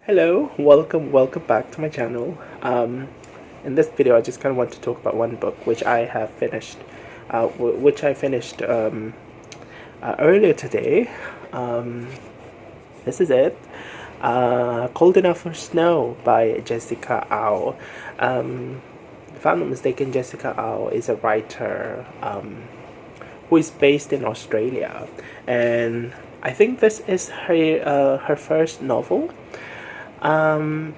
Hello, welcome back to my channel. In this video, I just kind of want to talk about one book which I have finished, which I finished earlier today. This is it. Cold Enough for Snow by Jessica Au. If I'm not mistaken, Jessica Au is a writer who is based in Australia, and I think this is her first novel. I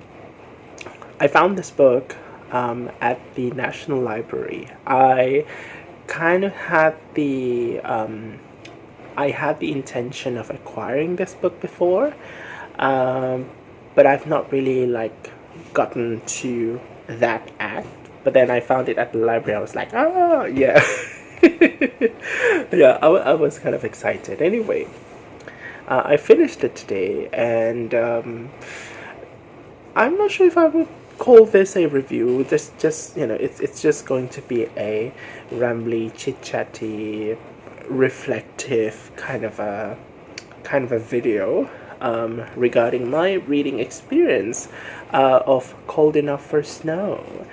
found this book at the National Library. I kind of had I had the intention of acquiring this book before, but I've not really gotten to that act. But then I found it at the library. I was like, oh yeah, yeah. I was kind of excited. Anyway, I finished it today, and I'm not sure if I would call this a review. Just it's just going to be a rambly, chit-chatty, reflective kind of a video regarding my reading experience of Cold Enough for Snow.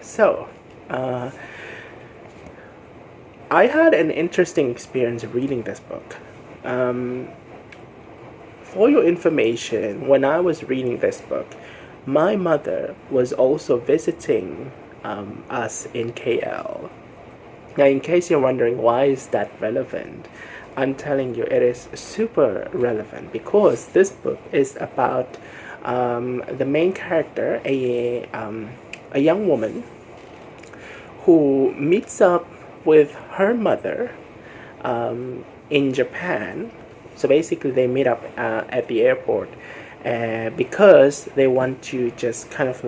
So, I had an interesting experience reading this book. For your information, when I was reading this book, my mother was also visiting us in KL. Now, in case you're wondering why is that relevant, I'm telling you it is super relevant because this book is about the main character, a young woman who meets up with her mother in Japan. So basically, they meet up at the airport because they want to just kind of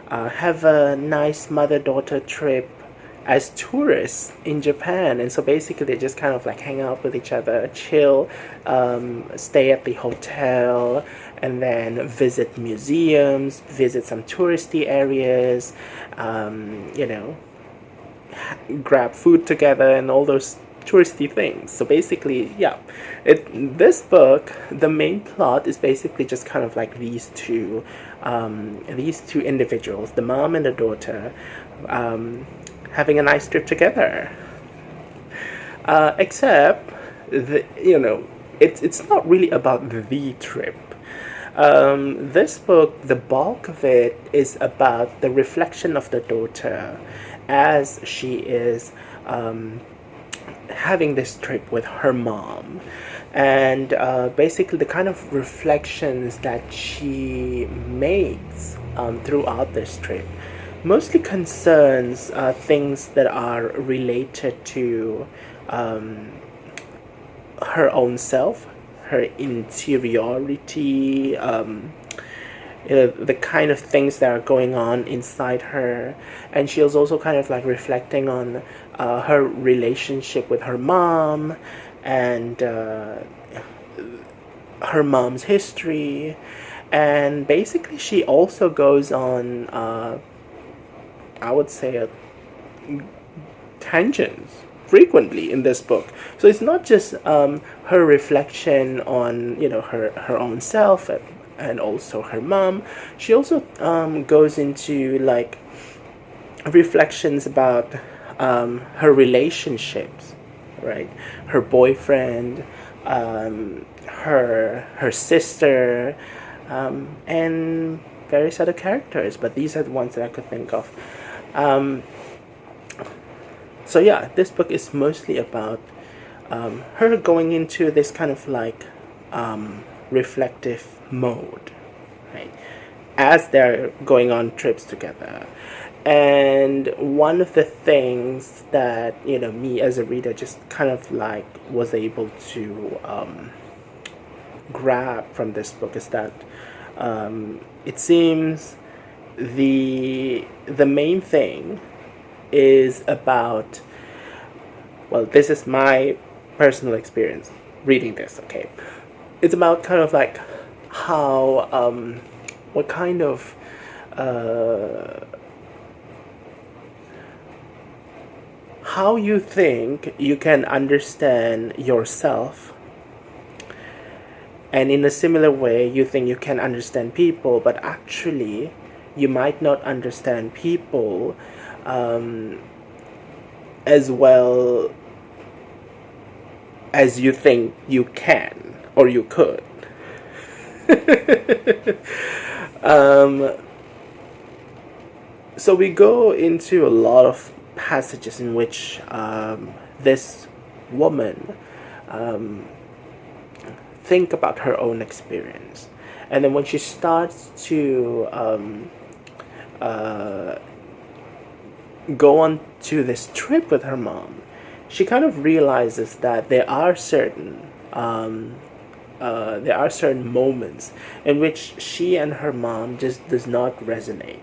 have a nice mother-daughter trip as tourists in Japan. And so basically, they just kind of hang out with each other, chill, stay at the hotel, and then visit museums, visit some touristy areas, grab food together, and all those touristy things. So basically, yeah, this book, the main plot is basically just kind of these two individuals, the mom and the daughter, having a nice trip together. Except, it's not really about the trip. This book, the bulk of it is about the reflection of the daughter as she is having this trip with her mom, and basically the kind of reflections that she makes throughout this trip mostly concerns things that are related to her own self, her interiority, the kind of things that are going on inside her. And she was also kind of reflecting on her relationship with her mom and her mom's history. And basically she also goes on I would say tangents frequently in this book. So it's not just her reflection on her own self and also her mom. She also goes into reflections about her relationships, right? Her boyfriend, her sister, and various other characters. But these are the ones that I could think of. So yeah, this book is mostly about her going into this kind of reflective mode, right, as they're going on trips together. And one of the things that me as a reader just kind of was able to grab from this book is that it seems the main thing is about, well, this is my personal experience reading this, okay? It's about kind of how what kind of how you think you can understand yourself And in a similar way, you think you can understand people, but actually, you might not understand people as well as you think you can or you could. So we go into a lot of passages in which this woman think about her own experience, and then when she starts to go on to this trip with her mom, she kind of realizes that there are certain moments in which she and her mom just does not resonate.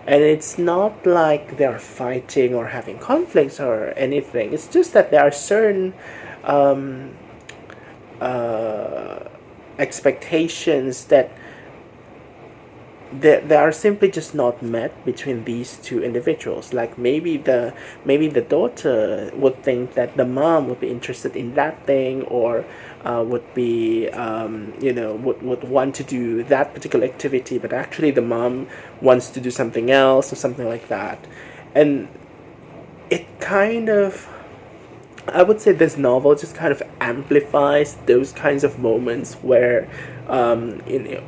And it's not like they're fighting or having conflicts or anything. It's just that there are certain expectations that they are simply just not met between these two individuals. Like maybe the daughter would think that the mom would be interested in that thing, or would be would want to do that particular activity, but actually the mom wants to do something else or something like that. And it kind of, I would say this novel just kind of amplifies those kinds of moments where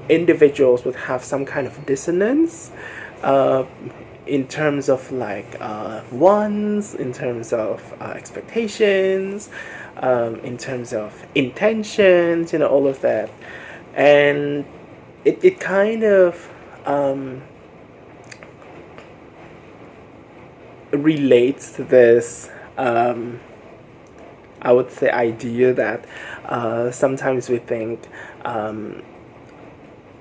individuals would have some kind of dissonance in terms of like wants, in terms of expectations, in terms of intentions, all of that. And it kind of relates to this I would say idea that sometimes we think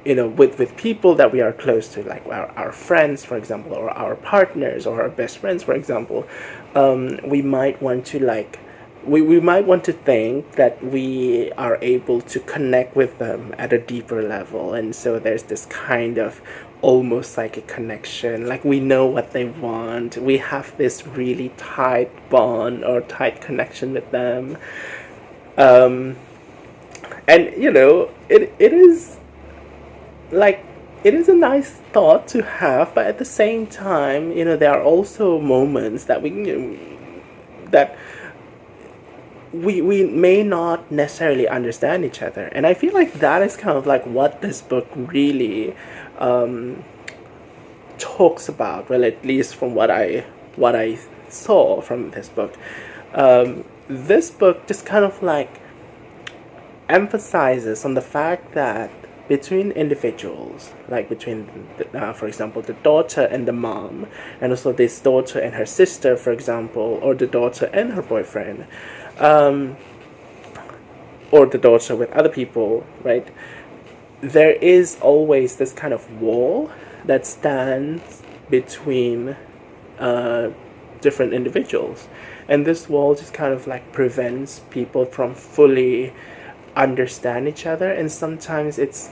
with people that we are close to, like our friends, for example, or our partners or our best friends, for example, we might want to we might want to think that we are able to connect with them at a deeper level. And so there's this kind of almost like a connection, like we know what they want, we have this really tight bond or tight connection with them. And it is like, it is a nice thought to have, but at the same time, there are also moments that we may not necessarily understand each other. And I feel like that is kind of like what this book really talks about. Well, at least from what I saw from this book. This book just kind of like emphasizes on the fact that between individuals, like between, for example, the daughter and the mom, and also this daughter and her sister, for example, or the daughter and her boyfriend, or the daughter with other people, right? There is always this kind of wall that stands between different individuals. And this wall just kind of like prevents people from fully understand each other. And sometimes it's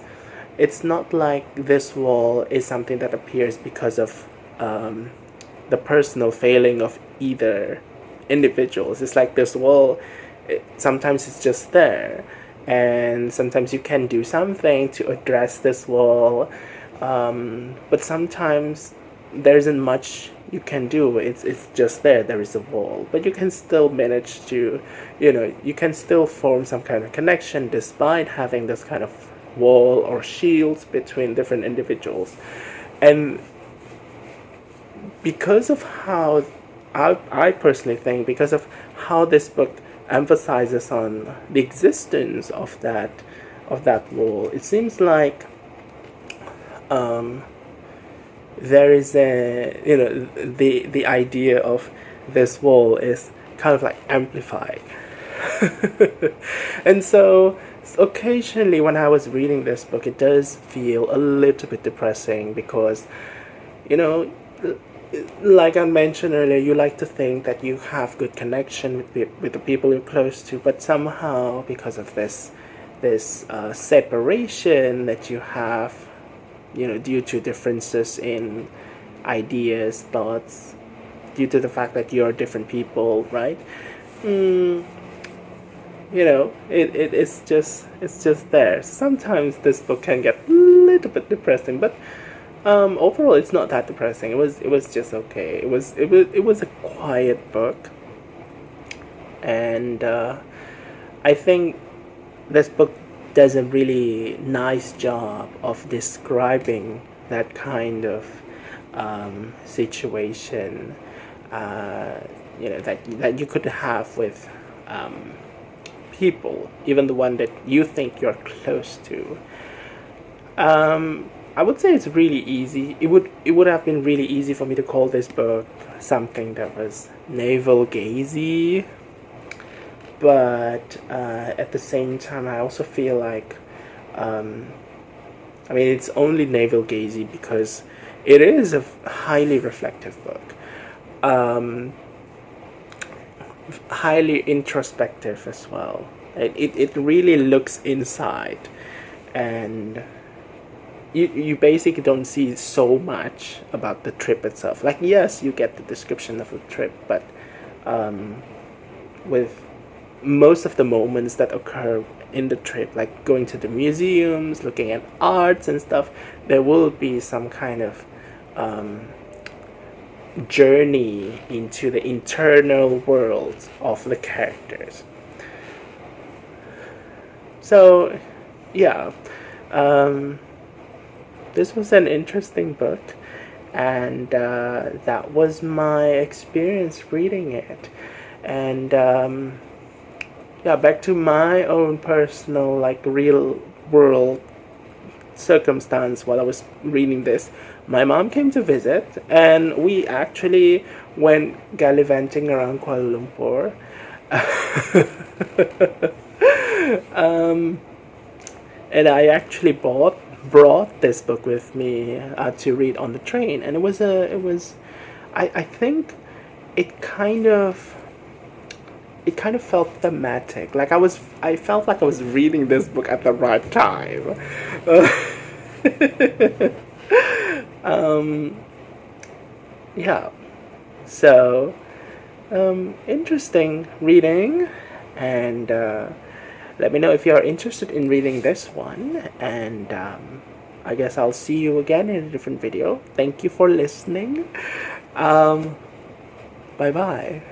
not like this wall is something that appears because of the personal failing of either individuals. It's like this wall, sometimes it's just there, and sometimes you can do something to address this wall, but sometimes there isn't much you can do. It's just there is a wall, but you can still manage to, you can still form some kind of connection despite having this kind of wall or shields between different individuals. And because of how I personally think, because of how this book emphasizes on the existence of that wall, it seems like there is the idea of this wall is kind of like amplified. And so occasionally when I was reading this book, it does feel a little bit depressing because, like I mentioned earlier, you like to think that you have good connection with the people you're close to, but somehow because of this separation that you have, due to differences in ideas, thoughts, due to the fact that you're different people, right? it's just there. Sometimes this book can get a little bit depressing, but overall it's not that depressing. It was just okay. It was a quiet book, and I think this book does a really nice job of describing that kind of situation, that you could have with people, even the one that you think you're close to. I would say it's really easy. It would have been really easy for me to call this book something that was navel gazy, but at the same time, I also feel like, it's only navel gazy because it is a highly reflective book, highly introspective as well. It really looks inside, and you basically don't see so much about the trip itself. Like, yes, you get the description of the trip, but with most of the moments that occur in the trip, like going to the museums, looking at arts and stuff, there will be some kind of journey into the internal world of the characters. So, yeah, this was an interesting book, and that was my experience reading it. And back to my own personal, like, real world circumstance while I was reading this. My mom came to visit, and we actually went gallivanting around Kuala Lumpur. And I actually brought this book with me to read on the train, and I think it kind of felt thematic. Like, I felt like I was reading this book at the right time. Yeah. So, interesting reading, and let me know if you're interested in reading this one, and I guess I'll see you again in a different video. Thank you for listening. Bye bye.